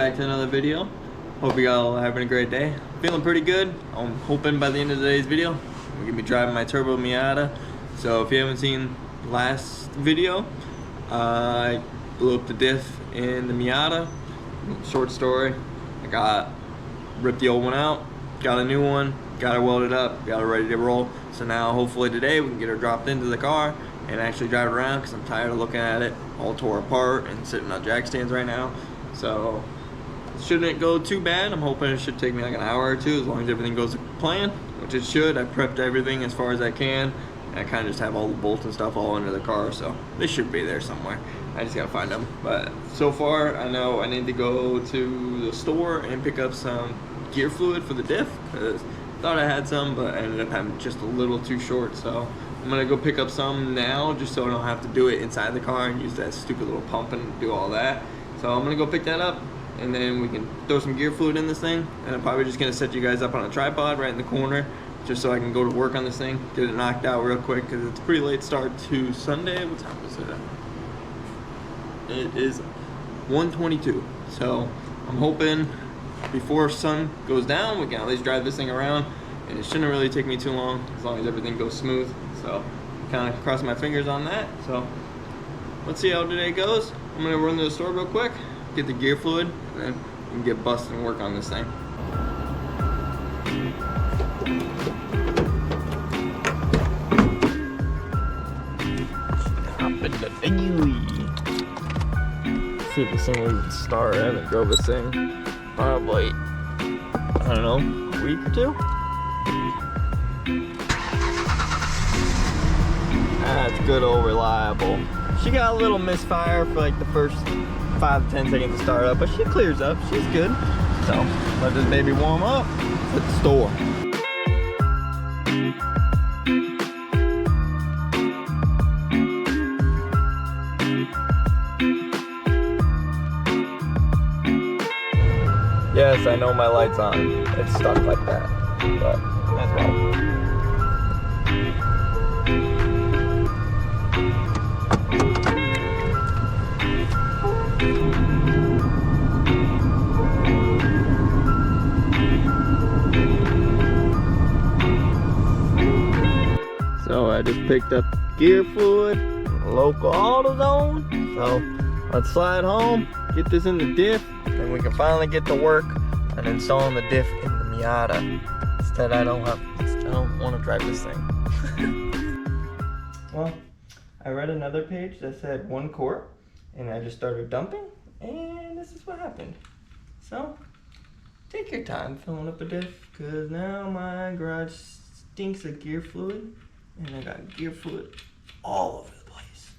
back to another video. Hope you all are having a great day. Feeling pretty good. I'm hoping by the end of today's video we're gonna be driving my turbo Miata. So if you haven't seen last video, I blew up the diff in the Miata. Short story, I ripped the old one out, got a new one, got it welded up, got it ready to roll. So now hopefully today we can get her dropped into the car and actually drive it around, because I'm tired of looking at it all tore apart and sitting on jack stands right now. So shouldn't go too bad. I'm hoping it should take me like an hour or two, as long as everything goes to plan, which it should. I prepped everything as far as I can. I kind of just have all the bolts and stuff all under the car, so they should be there somewhere. I just gotta find them. But so far, I know I need to go to the store and pick up some gear fluid for the diff, because I thought I had some, but I ended up having just a little too short. So I'm gonna go pick up some now, just so I don't have to do it inside the car and use that stupid little pump and do all that. So I'm gonna go pick that up, and then we can throw some gear fluid in this thing. And I'm probably just gonna set you guys up on a tripod right in the corner, just so I can go to work on this thing, get it knocked out real quick, because it's a pretty late start to Sunday. What time is it? It is 1:22. So I'm hoping before sun goes down, we can at least drive this thing around, and it shouldn't really take me too long, as long as everything goes smooth. So kind of cross my fingers on that. So let's see how today goes. I'm gonna run to the store real quick, get the gear fluid, and then we can get busted and work on this thing. Hop in the thingy. See if this thing will even start. I haven't drove this thing probably, I don't know, a week or two. That's good old reliable. She got a little misfire for like the first 5 to 10 seconds to start up, but she clears up. She's good. So let this baby warm up at the store. Yes, I know my light's on. It's stuck like that, but that's well. So I just picked up gear fluid, local AutoZone. So let's slide home, get this in the diff, and we can finally get to work on installing the diff in the Miata. Instead, I don't want to drive this thing. Well, I read another page that said 1 quart, and I just started dumping, and this is what happened. So take your time filling up a diff, because now my garage stinks of gear fluid, and I got gear fluid all over the place.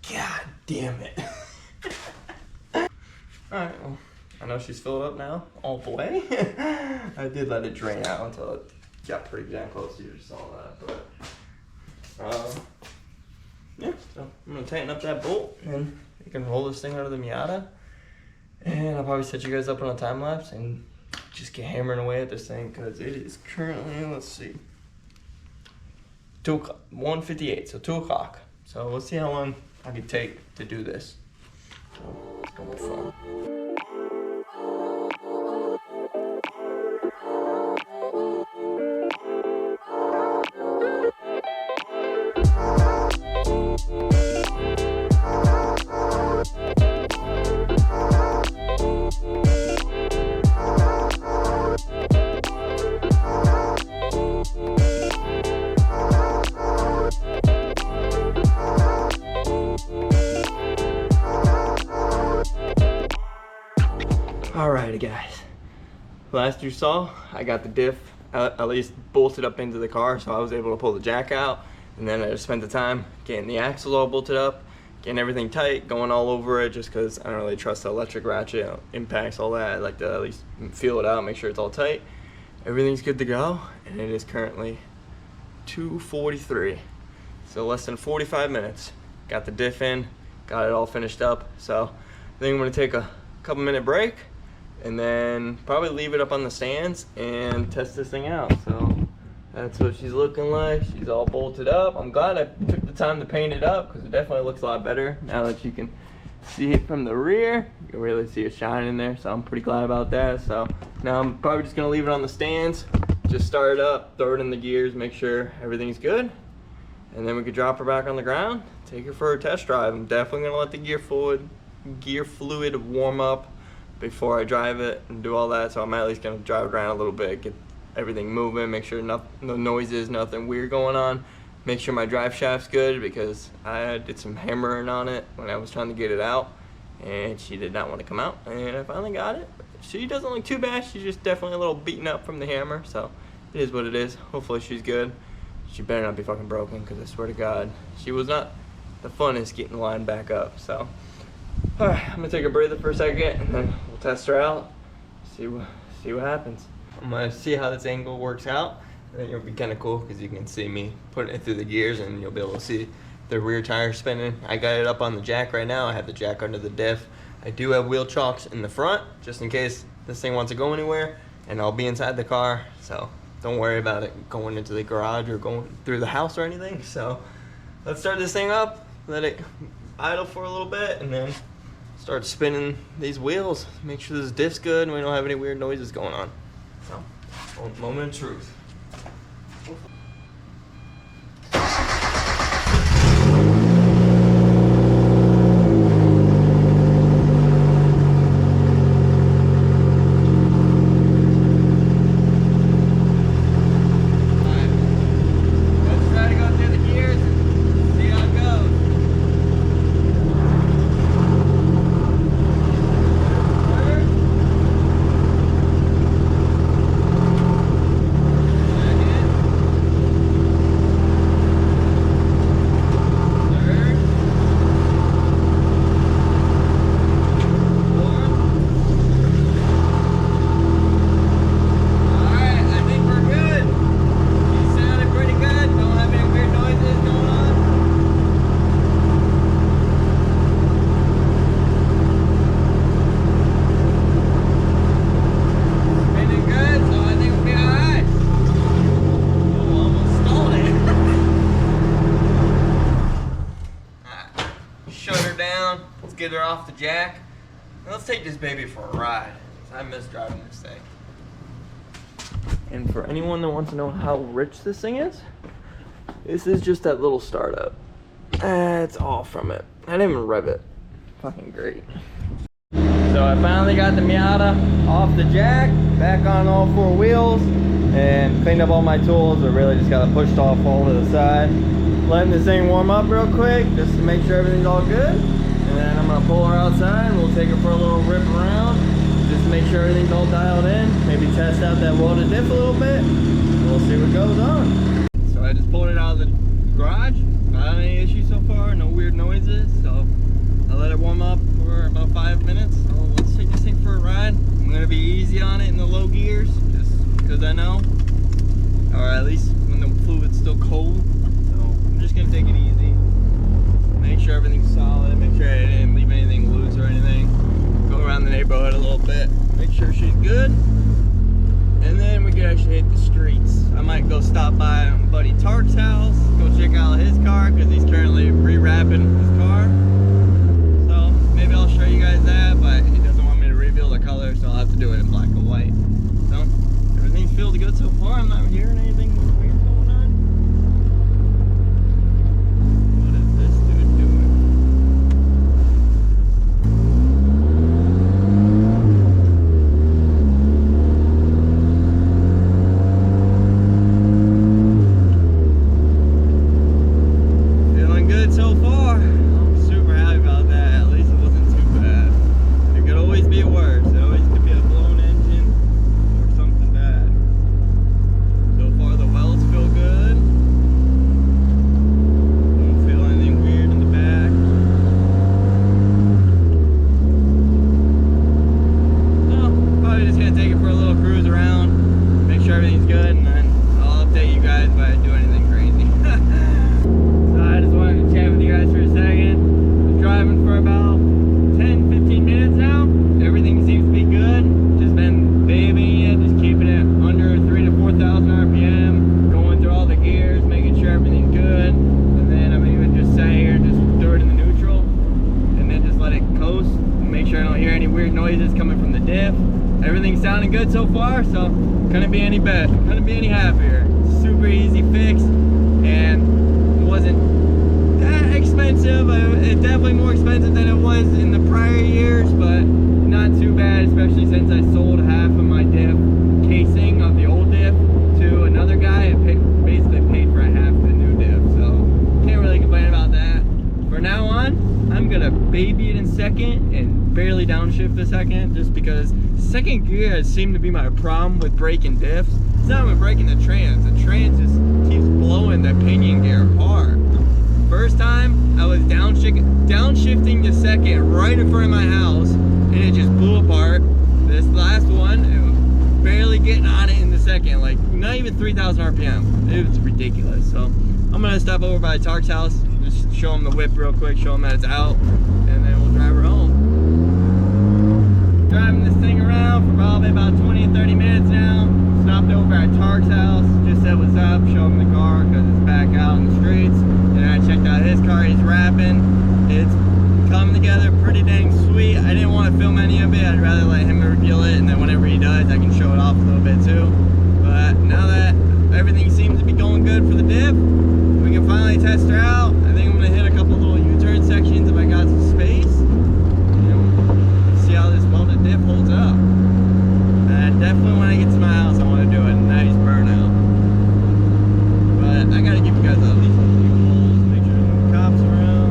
God damn it. Alright, well, I know she's filled up now, all the way. I did let it drain out until it got pretty damn close. You just saw that, but yeah, so I'm gonna tighten up that bolt, and you can roll this thing out of the Miata, and I'll probably set you guys up on a time lapse and just get hammering away at this thing, because it is currently, let's see, 1:58, so 2 o'clock. So let's see how long I can take to do this. So it's gonna be fun. Alrighty guys, last you saw, I got the diff at least bolted up into the car, so I was able to pull the jack out, and then I just spent the time getting the axles all bolted up, getting everything tight, going all over it, just because I don't really trust the electric ratchet, impacts, all that. I like to at least feel it out, make sure it's all tight. Everything's good to go, and it is currently 2:43, so less than 45 minutes. Got the diff in, got it all finished up, so I think I'm going to take a couple minute break, and then probably leave it up on the stands and test this thing out. So that's what she's looking like. She's all bolted up. I'm glad I took the time to paint it up, because it definitely looks a lot better now that you can see it from the rear. You can really see it shining there, so I'm pretty glad about that. So now I'm probably just gonna leave it on the stands, just start it up, throw it in the gears, make sure everything's good, and then we could drop her back on the ground, take her for a test drive. I'm definitely gonna let the gear fluid warm up before I drive it and do all that. So I'm at least gonna drive it around a little bit, get everything moving, make sure no noises, nothing weird going on. Make sure my drive shaft's good, because I did some hammering on it when I was trying to get it out, and she did not want to come out, and I finally got it. She doesn't look too bad. She's just definitely a little beaten up from the hammer, so it is what it is. Hopefully she's good. She better not be fucking broken, because I swear to God, she was not the funnest getting the line back up. So, all right, I'm gonna take a breather for a second, and then we'll test her out, see what happens. I'm gonna see how this angle works out. I think it'll be kind of cool, because you can see me putting it through the gears, and you'll be able to see the rear tire spinning. I got it up on the jack right now. I have the jack under the diff. I do have wheel chocks in the front, just in case this thing wants to go anywhere, and I'll be inside the car, so don't worry about it going into the garage or going through the house or anything. So let's start this thing up, let it idle for a little bit, and then start spinning these wheels. Make sure this diff's good and we don't have any weird noises going on. So, moment of truth. Get her off the jack, and let's take this baby for a ride. I miss driving this thing. And for anyone that wants to know how rich this thing is, this is just that little startup. That's all from it. I didn't even rev it. Fucking great. So I finally got the Miata off the jack, back on all four wheels, and cleaned up all my tools. I really just got it pushed off all to the side. Letting this thing warm up real quick, just to make sure everything's all good. And then I'm gonna pull her outside and we'll take her for a little rip around, just to make sure everything's all dialed in. Maybe test out that welded diff a little bit. We'll see what goes on. So I just pulled it out of the garage. Not had any issues so far, no weird noises. So I let it warm up for about 5 minutes. So let's take this thing for a ride. I'm gonna be easy on it in the low gears, just because I know, or at least when the fluid's still cold. So I'm just gonna take it easy. Make sure everything's solid, make sure I didn't leave anything loose or anything. Go around the neighborhood a little bit, make sure she's good. And then we can actually hit the streets. I might go stop by buddy Tark's house, go check out his car, because he's currently re-wrapping his car. So maybe I'll show you guys that, but he doesn't want me to reveal the color, so I'll have to do it in black and white. So everything feels good so far. I'm not hearing anything weird going on. So far, I'm super happy. noises coming from the diff. Everything's sounding good so far, so couldn't be any happier. Super easy fix, and wasn't that expensive. It's definitely more expensive than it was in the prior years, but not too bad, especially since I sold half of my diff casing of the old diff to another guy and basically paid for half the new diff, so can't really complain about that. For now on, I'm gonna baby it in second and barely downshift the second, just because second gear has seemed to be my problem with braking diffs. It's not even breaking the trans. The trans just keeps blowing the pinion gear hard. First time, I was downshifting the second right in front of my house, and it just blew apart. This last one, it was barely getting on it in the second, like not even 3,000 RPM. It was ridiculous. So I'm gonna stop over by Tark's house, just show him the whip real quick, show him that it's out, and then we'll drive her home. Driving this thing around for probably about 20 to 30 minutes now. Stopped over at Tark's house, just said what's up, showed him the car because it's back out in the streets. And I checked out his car, he's rapping. It's coming together pretty dang sweet. I didn't want to film any of it, I'd rather let him reveal it, and then whenever he does, I can show it off a little bit too. But now that everything seems to be going good for the diff, we can finally test her out. I think I'm going to hit a couple little U-turn sections if I got some space. See how this welded diff holds up. And definitely when I get to my house, I want to do a nice burnout. But I gotta give you guys at least a few pulls, make sure there's no cops around.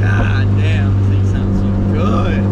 God damn, this thing sounds so good.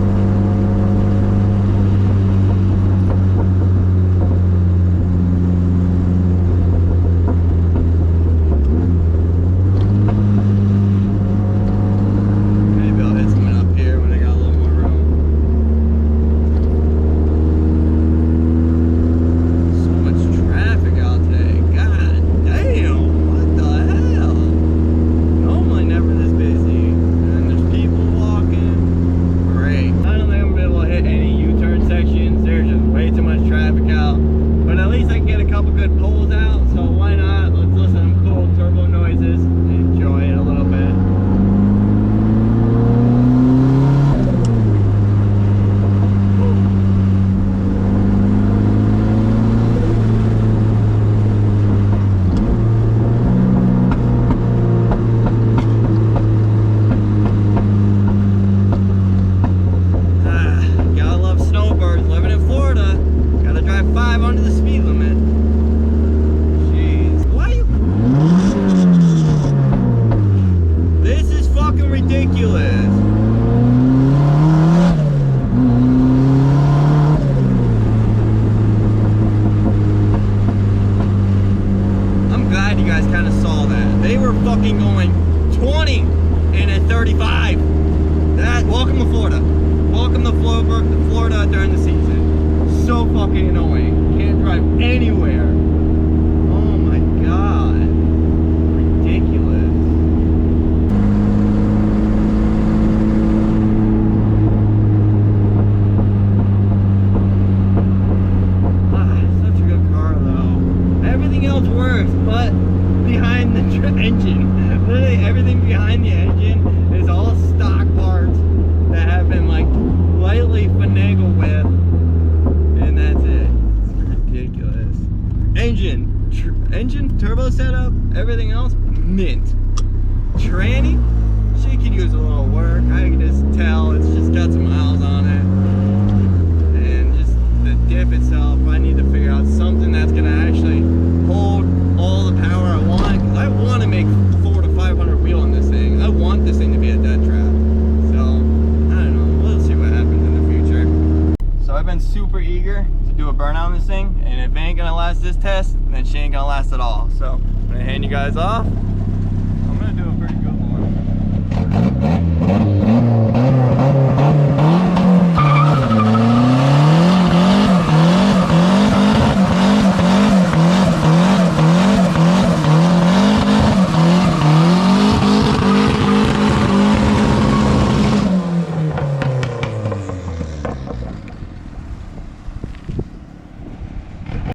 Fucking going 20 and a 35. Welcome to Florida. Welcome to Florida during the season. So fucking annoying. Can't drive anywhere. Oh my god. Ridiculous. Such a good car though. Everything else works, but behind the engine. Literally everything behind the engine is all stock parts that have been like lightly finagled with, and that's it. It's ridiculous. Engine turbo setup, everything else mint. Tranny, she could use a little work. I can just tell it's just got some miles on it, and just the diff itself, I need to figure out something that's gonna actually hold all the power I want, because I want to make 400 to 500 wheel on this thing. I want this thing to be a dead trap. So, I don't know. We'll see what happens in the future. So I've been super eager to do a burnout on this thing, and if it ain't going to last this test, then she ain't going to last at all. So, I'm going to hand you guys off. I'm going to do a pretty good one.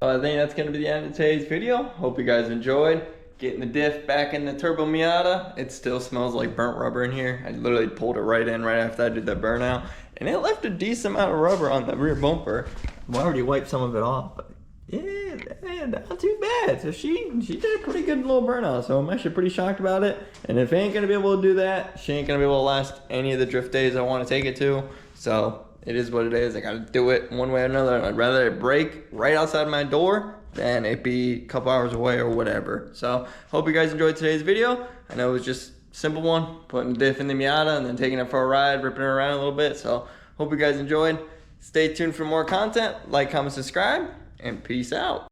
I think that's going to be the end of today's video. Hope you guys enjoyed. Getting the diff back in the turbo Miata. It still smells like burnt rubber in here. I literally pulled it right in right after I did that burnout. And it left a decent amount of rubber on the rear bumper. I already wiped some of it off, but yeah, man, not too bad. So she did a pretty good little burnout. So I'm actually pretty shocked about it. And if I ain't gonna be able to do that, she ain't gonna be able to last any of the drift days I want to take it to. So it is what it is. I gotta do it one way or another. I'd rather it break right outside my door than it be a couple hours away or whatever. So hope you guys enjoyed today's video. I know it was just a simple one, putting the diff in the Miata and then taking it for a ride, ripping it around a little bit. So hope you guys enjoyed. Stay tuned for more content. Like, comment, subscribe, and peace out.